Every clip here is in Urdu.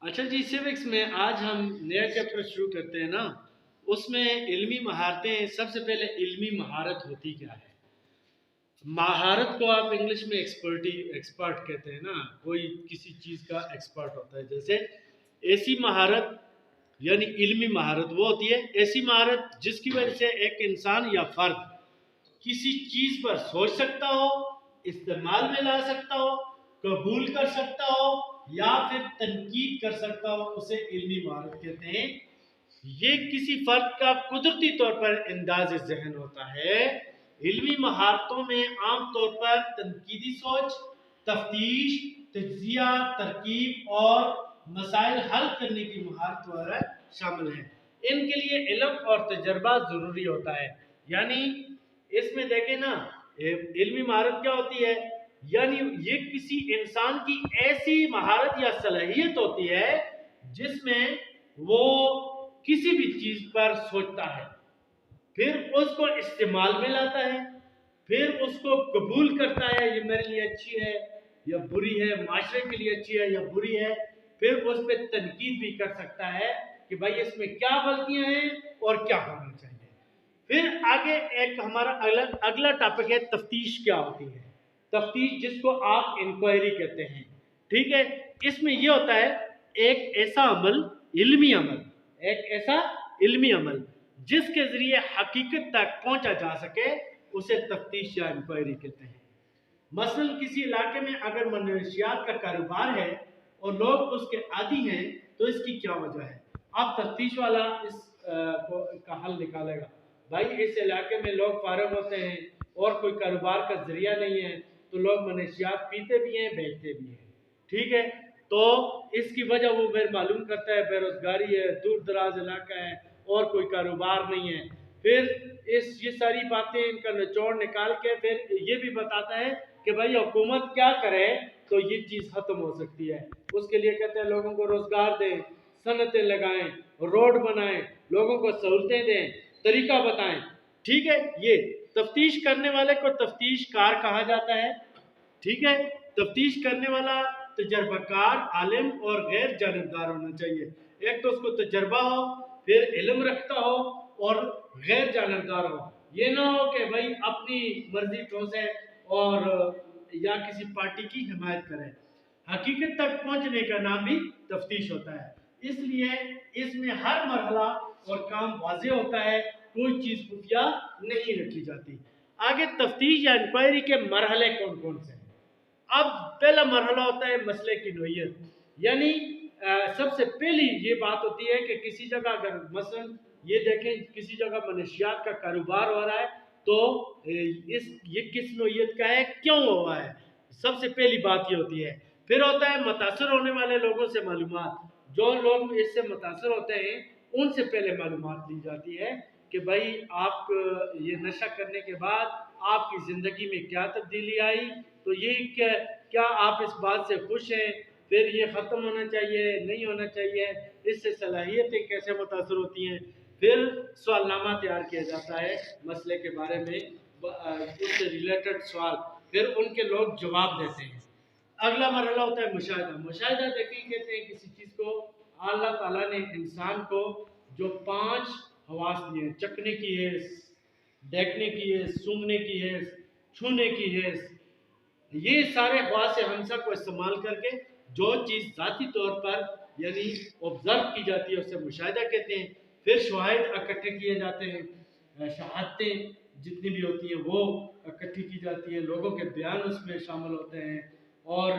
اچھا جی، سیوکس میں آج ہم نیا چیپٹر شروع کرتے ہیں نا، اس میں علمی مہارتیں. سب سے پہلے علمی مہارت ہوتی کیا ہے؟ مہارت کو آپ انگلش میں ایکسپرٹ کہتے ہیں نا، کوئی کسی چیز کا ایکسپرٹ ہوتا ہے. جیسے ایسی مہارت یعنی علمی مہارت وہ ہوتی ہے، ایسی مہارت جس کی وجہ سے ایک انسان یا فرد کسی چیز پر سوچ سکتا ہو، استعمال میں لا سکتا ہو، قبول کر سکتا ہو یا پھر تنقید کر سکتا ہو، اسے علمی مہارت کہتے ہیں. یہ کسی فرد کا قدرتی طور پر انداز ذہن ہوتا ہے. علمی مہارتوں میں عام طور پر تنقیدی سوچ، تفتیش، تجزیہ، ترکیب اور مسائل حل کرنے کی مہارت وغیرہ شامل ہیں. ان کے لیے علم اور تجربہ ضروری ہوتا ہے. یعنی اس میں دیکھیں نا، علمی مہارت کیا ہوتی ہے؟ یعنی یہ کسی انسان کی ایسی مہارت یا صلاحیت ہوتی ہے جس میں وہ کسی بھی چیز پر سوچتا ہے، پھر اس کو استعمال میں لاتا ہے، پھر اس کو قبول کرتا ہے، یہ میرے لیے اچھی ہے یا بری ہے، معاشرے کے لیے اچھی ہے یا بری ہے. پھر اس پہ تنقید بھی کر سکتا ہے کہ بھائی اس میں کیا غلطیاں ہیں اور کیا ہونا چاہیے. پھر آگے ایک ہمارا اگلا ٹاپک ہے تفتیش. کیا ہوتی ہے تفتیش؟ جس کو آپ انکوائری کہتے ہیں. ٹھیک ہے، اس میں یہ ہوتا ہے ایک ایسا عمل، علمی عمل، ایک ایسا علمی عمل جس کے ذریعے حقیقت تک پہنچا جا سکے، اسے تفتیش یا انکوائری کہتے ہیں. مثلا کسی علاقے میں اگر منشیات کا کاروبار ہے اور لوگ اس کے عادی ہیں تو اس کی کیا وجہ ہے؟ اب تفتیش والا اس کا حل نکالے گا. بھائی اس علاقے میں لوگ فارغ ہوتے ہیں اور کوئی کاروبار کا ذریعہ نہیں ہے تو لوگ منشیات پیتے بھی ہیں، بیچتے بھی ہیں. ٹھیک ہے، تو اس کی وجہ وہ معلوم کرتا ہے بے روزگاری ہے، دور دراز علاقہ ہے اور کوئی کاروبار نہیں ہے. پھر یہ ساری باتیں ان کا نچوڑ نکال کے پھر یہ بھی بتاتا ہے کہ بھائی حکومت کیا کرے تو یہ چیز ختم ہو سکتی ہے. اس کے لیے کہتے ہیں لوگوں کو روزگار دیں، صنعتیں لگائیں، روڈ بنائیں، لوگوں کو سہولتیں دیں، طریقہ بتائیں. ٹھیک ہے، یہ تفتیش کرنے والے کو تفتیش کار کہا جاتا ہے. ٹھیک ہے، تفتیش کرنے والا تجربہ کار، عالم اور غیر جانبدار ہونا چاہیے. ایک تو اس کو تجربہ ہو، پھر علم رکھتا ہو اور غیر جانبدار ہو. یہ نہ ہو کہ بھائی اپنی مرضی ٹھوسے اور یا کسی پارٹی کی حمایت کرے. حقیقت تک پہنچنے کا نام بھی تفتیش ہوتا ہے. اس لیے اس میں ہر مرحلہ اور کام واضح ہوتا ہے، کوئی چیز خفیہ نہیں رکھی جاتی. آگے تفتیش یا انکوائری کے مرحلے کون کون سے ہیں؟ اب پہلا مرحلہ ہوتا ہے مسئلے کی نوعیت. یعنی سب سے پہلی یہ بات ہوتی ہے کہ کسی جگہ اگر مثلا یہ دیکھیں کسی جگہ منشیات کا کاروبار ہو رہا ہے تو یہ کس نوعیت کا ہے، کیوں ہوا ہے، سب سے پہلی بات یہ ہوتی ہے. پھر ہوتا ہے متاثر ہونے والے لوگوں سے معلومات. جو لوگ اس سے متاثر ہوتے ہیں ان سے پہلے معلومات لی جاتی ہے کہ بھائی آپ یہ نشہ کرنے کے بعد آپ کی زندگی میں کیا تبدیلی آئی، تو یہ کیا آپ اس بات سے خوش ہیں، پھر یہ ختم ہونا چاہیے، نہیں ہونا چاہیے، اس سے صلاحیتیں کیسے متاثر ہوتی ہیں. پھر سوال نامہ تیار کیا جاتا ہے مسئلے کے بارے میں، اس سے ریلیٹڈ سوال، پھر ان کے لوگ جواب دیتے ہیں. اگلا مرحلہ ہوتا ہے مشاہدہ. مشاہدہ دیکھیں کہتے ہیں کسی چیز کو اللہ تعالیٰ نے انسان کو جو 5 حواس دیے ہیں، چکھنے کی حیث، دیکھنے کی حیث، سونگھنے کی حیث، چھونے کی حیث، یہ سارے حواس ہمسا کو استعمال کر کے جو چیز ذاتی طور پر یعنی آبزرو کی جاتی ہے اسے مشاہدہ کہتے ہیں. پھر شواہد اکٹھے کیے جاتے ہیں، شہادتیں جتنی بھی ہوتی ہیں وہ اکٹھی کی جاتی ہیں، لوگوں کے بیان اس میں شامل ہوتے ہیں اور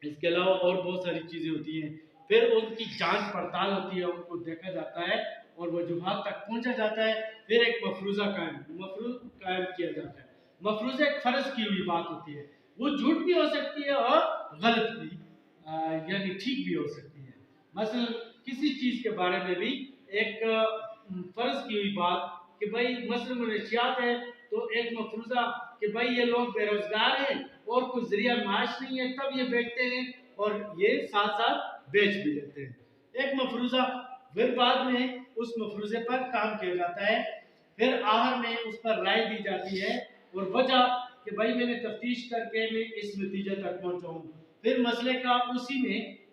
اس کے علاوہ اور بہت ساری چیزیں ہوتی ہیں. پھر ان کی جانچ پڑتال ہوتی ہے، ان کو دیکھا جاتا ہے اور وجوہات تک پہنچا جاتا ہے. پھر ایک مفروضہ مفروض قائم کیا جاتا ہے. مفروضہ ایک فرض کی ہوئی بات ہوتی ہے، وہ جھوٹ بھی ہو سکتی ہے اور غلط بھی یعنی ٹھیک بھی ہو سکتی ہے. مثلا کسی چیز کے بارے میں بھی ایک فرض کی ہوئی بات کہ بھائی مثلا منشیات ہے تو ایک مفروضہ کہ بھائی یہ لوگ بے روزگار ہیں اور کوئی ذریعہ معاش نہیں ہے تب یہ بیچتے ہیں اور یہ ساتھ ساتھ بیچ بھی لیتے ہیں. ایک مفروضہ، پھر بعد میں اس مفروضے پر کام کیا جاتا ہے، پھر آخر میں اس پر رائے دی جاتی ہے اور وجہ کہ بھائی میں نے تفتیش کر کے میں اس نتیجے تک پہنچا ہوں. پھر مسئلے کا اسی میں